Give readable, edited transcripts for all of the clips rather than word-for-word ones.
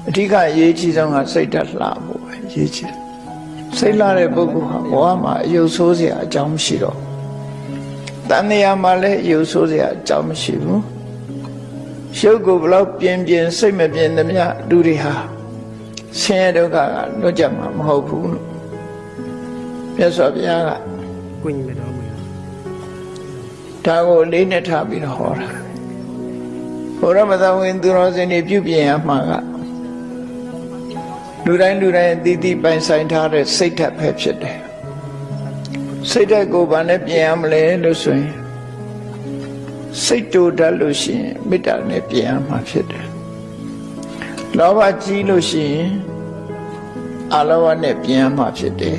အဓိကရေးကြီးဆုံးကစိတ်ဓာတ်လှဖို့ပဲရေးချင်စိတ်လှတဲ့ပုဂ္ဂိုလ်ဟာဘဝမှာအယုတ်ဆိုးစရာအကြောင်းမရှိတော့တဏှာမှာလည်းအယုတ်ဆိုးစရာအကြောင်းမရှိဘူးရုပ်ကိုဘလောက်ပြင်းပြင်းစိတ်မပြင်းသမျှလူတွေဟာဆင်းရဲဒုက္ခကလွတ်ကြမှာမဟုတ်ဘူးလို့မြတ်စွာဘုရားကကိုကြီးမတော်ဘူးဒါကိုလေးနဲ့ထားပြီးတော့ဟောတာဘုရားမသာဝင်သူတော်စင်တွေပြုပြင်ရမှာကလူတိုင်းအသီးသီးပိုင်ဆိုင်ထားတဲ့စိတ်ဓာတ်ပဲဖြစ်တယ်စိတ်ဓာတ်ကိုဘာနဲ့ပြင်ရမလဲလို့ဆိုရင်စိတ်တူတတ်လို့ရှိရင်မေတ္တာနဲ့ပြင်ရမှာဖြစ်တယ်လောဘကြီးလို့ရှိရင်အလောဘနဲ့ပြင်ရမှာဖြစ်တယ်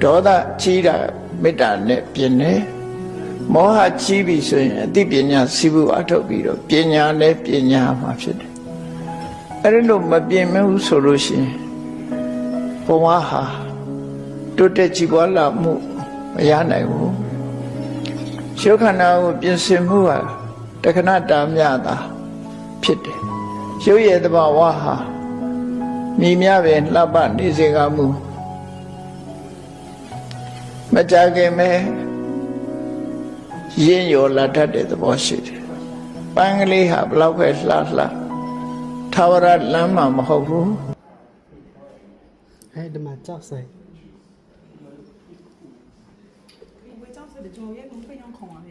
ဒေါသကြီးတာမေတ္တာနဲ့ပြင်တယ်မောဟကြီးပြီဆိုရင်အသိပညာစီးပူအထုတ်ပြီးတော့ပညာနဲ့ပညာမှာဖြစ်တယ်အဲ့ဒါလို့မပြင်မဘူးဆိုလို့ရှိရင်ဘဝဟာတိုးတက်ကြည်ပွားလာမှုမရနိုင်ဘူးရုပ်ခန္ဓာကိုပြင်ဆင်မှုဟာတခဏတာမြတာဖြစ်တယ်ရုပ်ရဲ့သဘာဝဟာမြည်များပဲလှပနေစေကမူမကြခင်မဲ့ရင်းရောလာတတ်တဲ့သဘောရှိတယ်ပန်းကလေးဟာဘလောက်ပဲလှထာဝရလမ်းမှာမဟုတ်ဘူးအဲ့ဒီမှာကြောက်ဆိုင်我讲是的，就也跟非常空啊的。